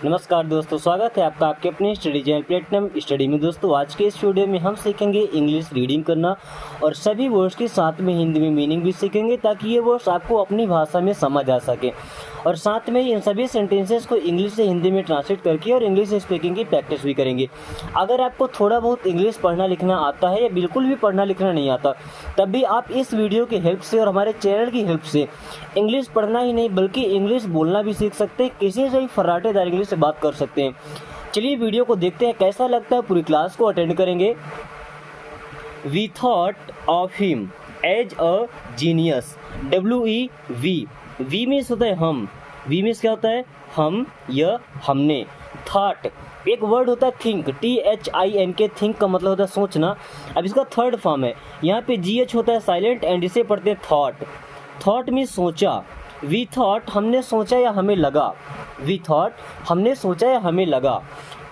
नमस्कार दोस्तों, स्वागत है आपका आपके अपने स्टडी चैनल प्लेटिनम स्टडी में। दोस्तों आज के इस वीडियो में हम सीखेंगे इंग्लिश रीडिंग करना और सभी वर्ड्स के साथ में हिंदी में मीनिंग भी सीखेंगे ताकि ये वर्ड्स आपको अपनी भाषा में समझ आ सके और साथ में इन सभी सेंटेंसेस को इंग्लिश से हिंदी में ट्रांसलेट करके और इंग्लिश स्पीकिंग की प्रैक्टिस भी करेंगे। अगर आपको थोड़ा बहुत इंग्लिश पढ़ना लिखना आता है या बिल्कुल भी पढ़ना लिखना नहीं आता, तब भी आप इस वीडियो की हेल्प से और हमारे चैनल की हेल्प से इंग्लिश पढ़ना ही नहीं बल्कि इंग्लिश बोलना भी सीख सकते हैं। किसी से भी फर्राटेदार इंग्लिश से बात कर सकते हैं। चलिए वीडियो को देखते हैं कैसा लगता है, पूरी क्लास को अटेंड करेंगे। We thought of him as a genius. WEV, we means होता है हम, वी मीन्स क्या होता है हम या हमने। थॉट एक वर्ड होता है थिंक, THINK, थिंक का मतलब होता है सोचना। अब इसका थर्ड फॉर्म है, यहाँ पे GH होता है साइलेंट एंड इसे पढ़ते हैं थॉट। थॉट मीन्स सोचा। वी थॉट हमने सोचा या हमें लगा, वी थॉट हमने सोचा या हमें लगा।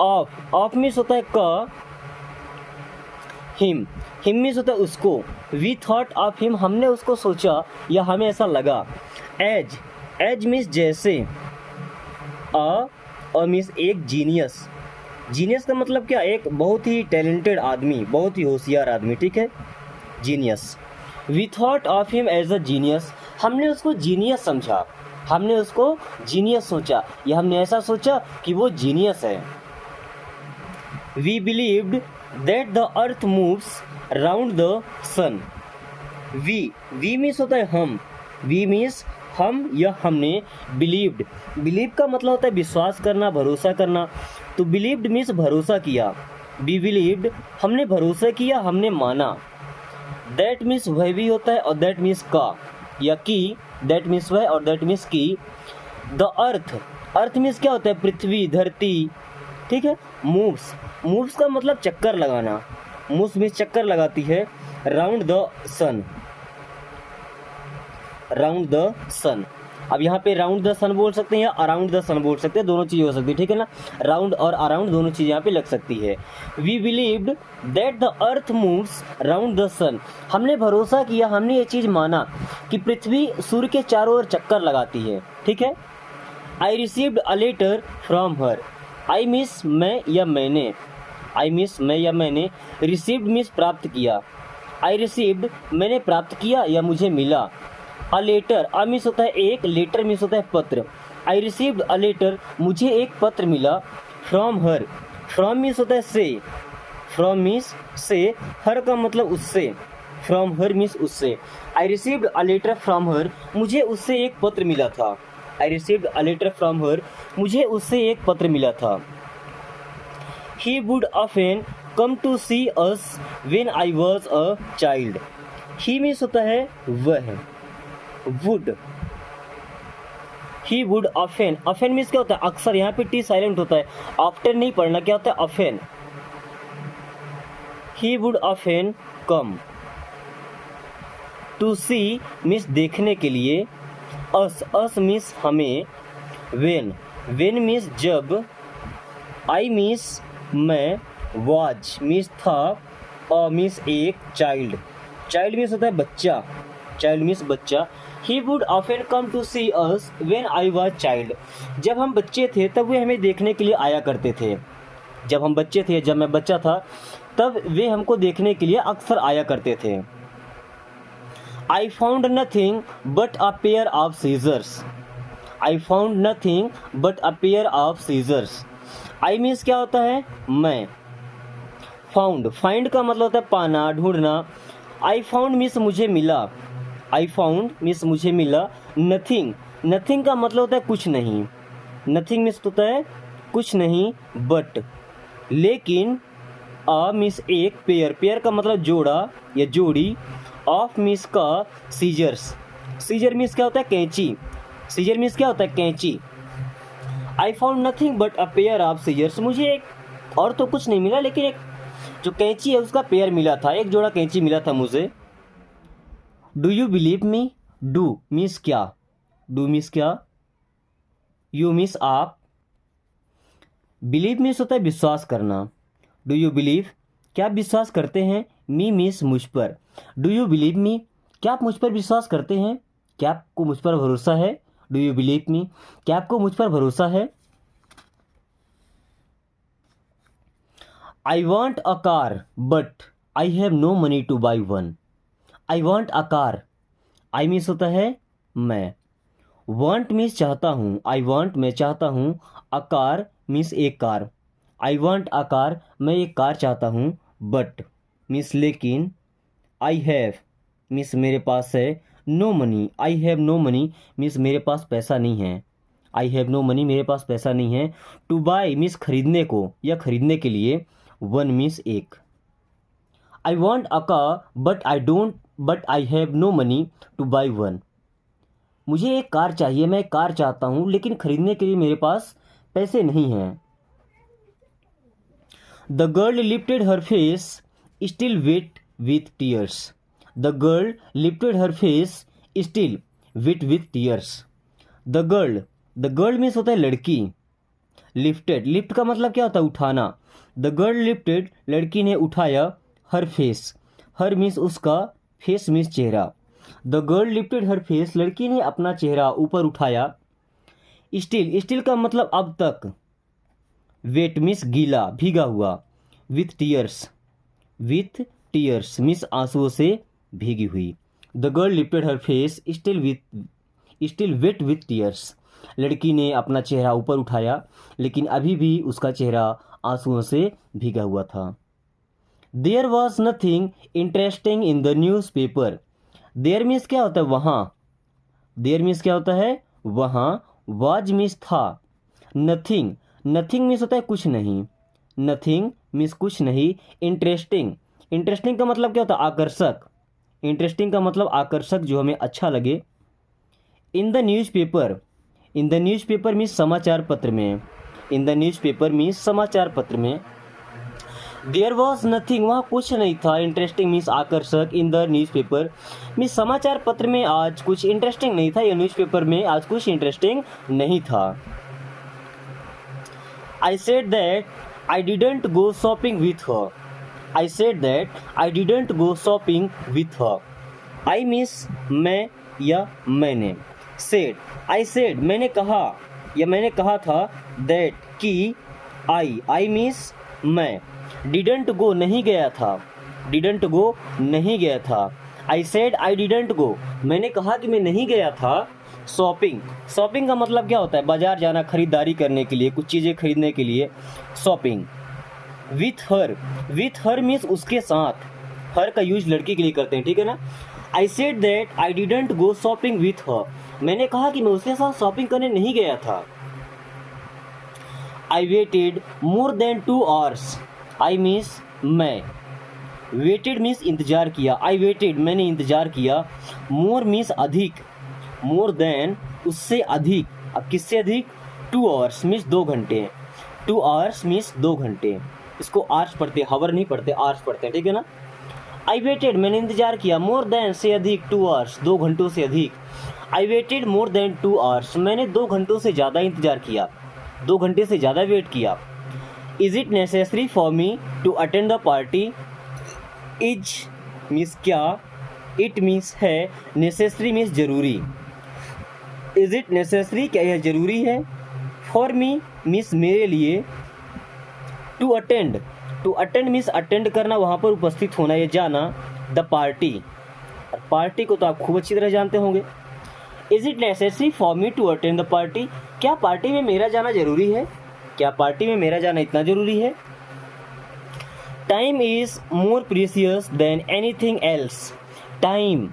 ऑफ मीन्स होता है क। हिम मीन्स होता है उसको। वी थॉट ऑफ हिम हमने उसको सोचा या हमें ऐसा लगा। एज मीन्स जैसे। और मीन्स एक जीनियस। जीनियस का मतलब क्या, एक बहुत ही टैलेंटेड आदमी, बहुत ही होशियार आदमी, ठीक है, genius. We thought of him as a genius, हमने उसको जीनियस समझा, हमने उसको जीनियस सोचा या हमने ऐसा सोचा कि वो जीनियस है। We believed that the earth moves round the sun. We means होता है हम, वी मीन्स हम या हमने। बिलीव का मतलब होता है विश्वास करना, भरोसा करना। तो बिलीव्ड मीन्स भरोसा किया। वी बिलीव्ड हमने भरोसा किया, हमने माना। दैट मीन्स वह भी होता है और दैट मीन्स का या की। दैट मीन्स वह और दैट मीन्स की। द अर्थ मीन्स क्या होता है पृथ्वी, धरती, ठीक है। मूव्स का मतलब चक्कर लगाना, मूव्स मीन्स चक्कर लगाती है। राउंड द सन। अब यहाँ पे राउंड द सन बोल सकते हैं या अराउंड द सन बोल सकते हैं, दोनों चीज़ हो सकती है, ठीक है ना। राउंड और अराउंड दोनों चीज़ यहाँ पे लग सकती है। We believed that the earth moves round the sun, हमने भरोसा किया, हमने ये चीज़ माना कि पृथ्वी सूर्य के चारों ओर चक्कर लगाती है, ठीक है। I received a letter from her. I means मैं या मैंने, आई मीन्स मैं या मैंने। रिसीव्ड मीन्स प्राप्त किया। आई रिसीव्ड मैंने प्राप्त किया या मुझे मिला। अ लेटर, अ मीन्स होता है एक, लेटर मीन्स होता है पत्र। आई रिसीव्ड अ लेटर, मुझे एक पत्र मिला। फ्रॉम हर, फ्रॉम मीन्स होता है से, फ्रॉम मीन्स से, हर का मतलब उससे। फ्रॉम हर मीन्स उससे। I received a letter from her, मुझे उससे एक पत्र मिला था। I received a letter from her, मुझे उससे एक पत्र मिला था। He would often come to see us when I was a child. He means होता है वह, would. He would often, often means क्या होता है अक्सर, यहाँ पे टी साइलेंट होता है, ऑफ्टन नहीं पढ़ना, क्या होता है often. He would often come. To see means देखने के लिए। अस मीन्स हमें। वेन मीन्स जब। आई मीन्स मैं। वाज मीन्स था। मीन्स एक। चाइल्ड मीन्स होता है बच्चा, चाइल्ड मीन्स बच्चा। He would often come to see us when I was child, जब हम बच्चे थे तब वे हमें देखने के लिए आया करते थे। जब हम बच्चे थे, जब मैं बच्चा था, तब वे हमको देखने के लिए अक्सर आया करते थे। I found nothing but a pair of scissors. I found nothing but a pair of scissors. I means क्या होता है मैं। फाइंड का मतलब होता है पाना, ढूंढना। आई फाउंड मीन्स मुझे मिला। आई फाउंड मीन्स मुझे मिला। नथिंग का मतलब होता है कुछ नहीं। नथिंग मीन्स होता है कुछ नहीं, बट, लेकिन। अ मीन्स एक, पेयर का मतलब जोड़ा या जोड़ी। ऑफ मीन्स का, सीजर मीन्स क्या होता है कैंची। सीजर मीन्स क्या होता है कैंची। I found nothing but a pair of scissors, मुझे एक और तो कुछ नहीं मिला लेकिन एक जो कैंची है उसका पेयर मिला था, एक जोड़ा कैंची मिला था मुझे। Do you believe me. Do means क्या, डू मीन्स क्या। यू मीन्स आप। बिलीव मीन्स होता है विश्वास करना। डू यू बिलीव, क्या आप विश्वास करते हैं। मी मीन्स मुझ पर। डू यू बिलीव मी, क्या आप मुझ पर विश्वास करते हैं, क्या आपको मुझ पर भरोसा है। डू यू बिलीव मी, क्या आपको मुझ पर भरोसा है। I want a car but I have no money to buy one. I want a car, I means होता है मैं, वॉन्ट मीन्स चाहता हूँ, आई वॉन्ट मैं चाहता हूँ, अ कार मीन्स एक car, I want a car मैं एक कार चाहता हूँ, बट मीन्स लेकिन, आई हैव मीन्स मेरे पास है, no money I have no money means मेरे पास पैसा नहीं है, आई हैव नो मनी मेरे पास पैसा नहीं है, टू बाई मीन्स खरीदने को या खरीदने के लिए, वन मीन्स एक। I want a car but I have no money to buy one. मुझे एक कार चाहिए, मैं एक कार चाहता हूँ लेकिन खरीदने के लिए मेरे पास पैसे नहीं हैं। The girl lifted her face still wet with tears. The girl lifted her face still wet with tears. The girl means होता है लड़की, लिफ्टेड, लिफ्ट का मतलब क्या होता है उठाना। द गर्ल लिफ्टेड लड़की ने उठाया, हर फेस, हर मीन्स उसका, फेस मीन्स चेहरा। The girl lifted her face लड़की ने अपना चेहरा ऊपर उठाया, स्टिल का मतलब अब तक, वेट मीन्स गीला भीगा हुआ, विथ टीयर्स मीन्स आंसुओं से भीगी हुई। The girl lifted her face still wet with tears. लड़की ने अपना चेहरा ऊपर उठाया लेकिन अभी भी उसका चेहरा आंसुओं से भीगा हुआ था। There was nothing interesting in the newspaper. There means क्या होता है वहाँ, देयर मीन्स क्या होता है वहाँ, वाज मीन्स था, नथिंग मीन्स होता है कुछ नहीं, नथिंग मीन्स कुछ नहीं, इंटरेस्टिंग का मतलब क्या होता है आकर्षक, इंटरेस्टिंग का मतलब आकर्षक जो हमें अच्छा लगे। इन द न्यूज़पेपर मीन्स समाचार पत्र में, इन द न्यूज़पेपर मीन्स समाचार पत्र में। देयर वॉज नथिंग वहाँ कुछ नहीं था, इंटरेस्टिंग मीन्स आकर्षक, इन द न्यूज़पेपर मीन्स समाचार पत्र में आज कुछ इंटरेस्टिंग नहीं था, या न्यूज़पेपर में आज कुछ इंटरेस्टिंग नहीं था। I said that I didn't go shopping with her. I said that I didn't go shopping with her. I means मैं या मैंने, I said मैंने कहा या मैंने कहा था, that कि I means मैं, didn't go नहीं गया था, I said I didn't go मैंने कहा कि मैं नहीं गया था शॉपिंग का मतलब क्या होता है बाजार जाना, खरीदारी करने के लिए, कुछ चीज़ें खरीदने के लिए, शॉपिंग। विथ हर मीन्स उसके साथ, हर का यूज लड़की के लिए करते हैं, ठीक है ना। I said that I didn't go shopping with her मैंने कहा कि मैं उसके साथ शॉपिंग करने नहीं गया था। I waited more than 2 hours I means मैं, वेटेड मीन्स इंतजार किया, आई वेटेड मैंने इंतजार किया, मोर मीन्स अधिक, मोर देन उससे अधिक, अब किससे अधिक, 2 hours मीन्स 2 घंटे, 2 hours मीन्स 2 घंटे, इसको आवर्स पढ़ते, हावर नहीं पढ़ते, आवर्स पढ़ते हैं, ठीक है ना। आई वेटेड मैंने इंतजार किया, मोर देन से अधिक, 2 hours 2 घंटों से अधिक, I waited more than 2 hours मैंने 2 घंटों से ज़्यादा इंतजार किया, 2 घंटे से ज़्यादा वेट किया। Is it necessary for me to attend the party. Is means क्या, इट मीन्स है, नेसेसरी मीन्स जरूरी। इज इट नेसेसरी क्या यह जरूरी है, फॉर मी मीन्स मेरे लिए, टू अटेंड मीन्स अटेंड करना, वहाँ पर उपस्थित होना या जाना, द पार्टी को तो आप खूब अच्छी तरह जानते होंगे। Is it necessary for me to attend the party, क्या पार्टी में मेरा जाना जरूरी है, क्या पार्टी में मेरा जाना इतना जरूरी है। Time is more precious than anything else. Time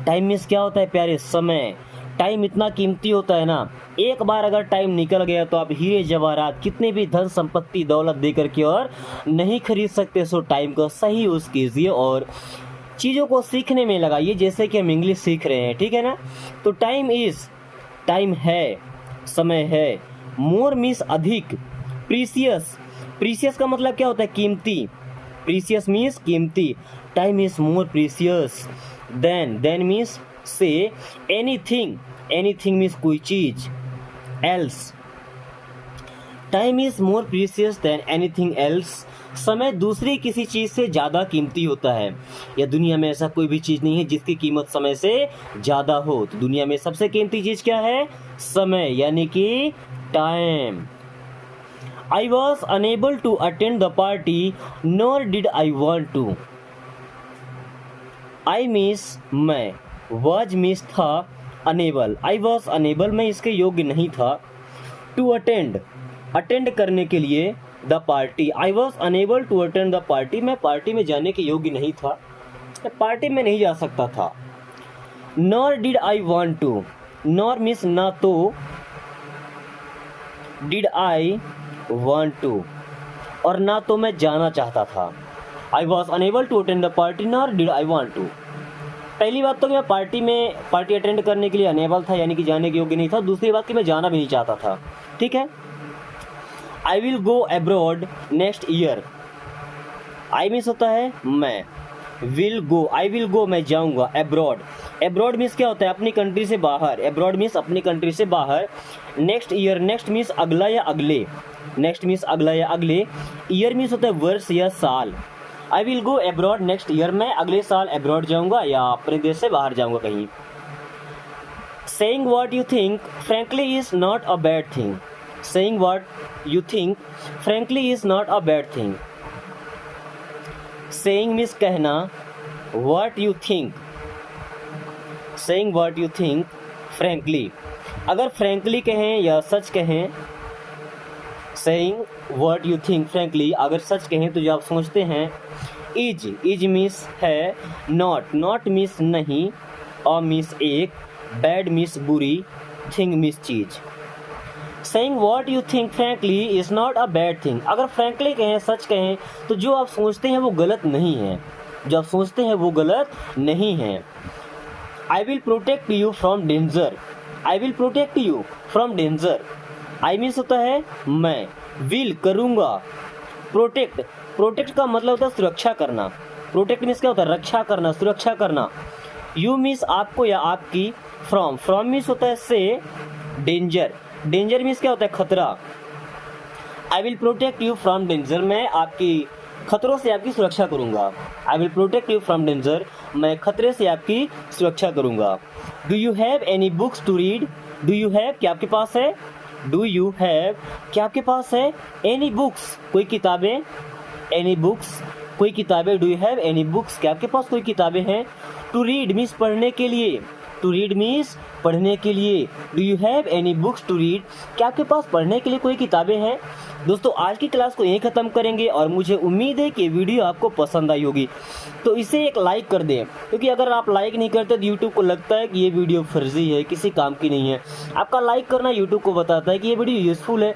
means क्या होता है प्यारे, समय। टाइम इतना कीमती होता है ना, एक बार अगर टाइम निकल गया तो आप हीरे जवाहरात कितने भी धन संपत्ति दौलत दे करके और नहीं खरीद सकते। सो टाइम का सही यूज़ कीजिए और चीज़ों को सीखने में लगाइए, जैसे कि हम इंग्लिश सीख रहे हैं, ठीक है ना। तो टाइम है, समय है, मोर मीन्स अधिक, प्रीसियस का मतलब क्या होता है कीमती, प्रीसियस मीन्स कीमती, time is more precious than means से, एनीथिंग मीन्स कोई चीज, else, time is more precious than anything else, समय दूसरी किसी चीज से ज्यादा कीमती होता है, या दुनिया में ऐसा कोई भी चीज नहीं है जिसकी कीमत समय से ज्यादा हो। तो दुनिया में सबसे कीमती चीज क्या है, समय, यानी कि time. I was unable to attend the party, nor did I want to. I miss मैं was miss था, unable I was unable मैं इसके योग्य नहीं था, to attend करने के लिए, the party I was unable to attend the party मैं पार्टी में जाने के योग्य नहीं था, पार्टी में नहीं जा सकता था. nor did I want to, nor miss ना तो, did I want to और ना तो मैं जाना चाहता था. I was unable to attend the party nor did I want to. पहली बात तो मैं पार्टी अटेंड करने के लिए अनेबल था, यानी कि जाने के योग्य नहीं था. दूसरी बात कि मैं जाना भी नहीं चाहता था. ठीक है. I will go abroad next year. I means होता है मैं, will go I will go मैं जाऊंगा, abroad मीन्स क्या होता है, अपनी कंट्री से बाहर. abroad मीन्स अपनी कंट्री से बाहर. नेक्स्ट ईयर, नेक्स्ट मीन्स अगला या अगले, नेक्स्ट मीन्स अगला या अगले. ईयर मीन्स होता है वर्ष या साल. I will go abroad next year मैं अगले साल अब्रॉड जाऊंगा या अपने देश से बाहर जाऊंगा कहीं. Saying what you think frankly is not a bad thing. Saying what you think frankly is not a bad thing. Saying means कहना, what you think, saying what you think frankly, अगर फ्रैंकली कहें या सच कहें, saying what you think frankly अगर सच कहें तो जो आप सोचते हैं. इज मीन्स है, नॉट मीन्स नहीं, अ मीन्स एक, बैड मीन्स बुरी, थिंग मीन्स चीज. Saying what you think frankly is not a bad thing, अगर फ्रैंकली कहें, सच कहें तो जो आप सोचते हैं वो गलत नहीं है, जो आप सोचते हैं वो गलत नहीं है. आई will protect you from danger. I will protect you from danger. I means होता है मैं, विल करूँगा, प्रोटेक्ट का मतलब होता है सुरक्षा करना. प्रोटेक्ट मीन्स क्या होता है, रक्षा करना, सुरक्षा करना. यू मीन्स आपको या आपकी. फ्रॉम मीन्स होता है से. डेंजर मीन्स क्या होता है, खतरा. I will protect you from danger मैं आपकी खतरों से आपकी सुरक्षा करूँगा. I will protect you from danger मैं खतरे से आपकी सुरक्षा करूँगा. Do you have any books to read. Do you have क्या आपके पास है, डू यू हैव क्या आपके पास है, एनी बुक्स कोई किताबें, एनी बुक्स कोई किताबें. Do you have any books क्या आपके पास कोई किताबें हैं. टू रीड मीन्स पढ़ने के लिए, टू रीड मीन्स पढ़ने के लिए. Do you have any books to read क्या आपके पास पढ़ने के लिए कोई किताबें हैं. दोस्तों आज की क्लास को यहीं ख़त्म करेंगे और मुझे उम्मीद है कि वीडियो आपको पसंद आई होगी, तो इसे एक लाइक कर दें, क्योंकि अगर आप लाइक नहीं करते तो यूट्यूब को लगता है कि ये वीडियो फर्जी है, किसी काम की नहीं है. आपका लाइक करना यूट्यूब को बताता है कि ये वीडियो यूज़फुल है,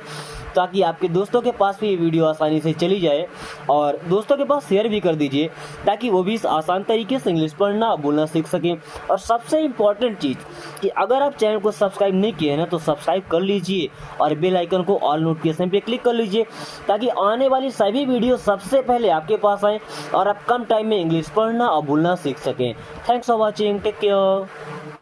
ताकि आपके दोस्तों के पास भी ये वीडियो आसानी से चली जाए. और दोस्तों के पास शेयर भी कर दीजिए ताकि वो भी इस आसान तरीके से इंग्लिश पढ़ना बोलना सीख सकें. और सबसे इम्पॉर्टेंट चीज़ कि अगर आप चैनल को सब्सक्राइब नहीं किए हैं ना तो सब्सक्राइब कर लीजिए और बेल आइकन को ऑल नोटिफिकेशन पे क्लिक कर लीजिए, ताकि आने वाली सभी वीडियो सबसे पहले आपके पास आए और आप कम टाइम में इंग्लिश पढ़ना और बोलना सीख सकें. Thanks for watching, take care.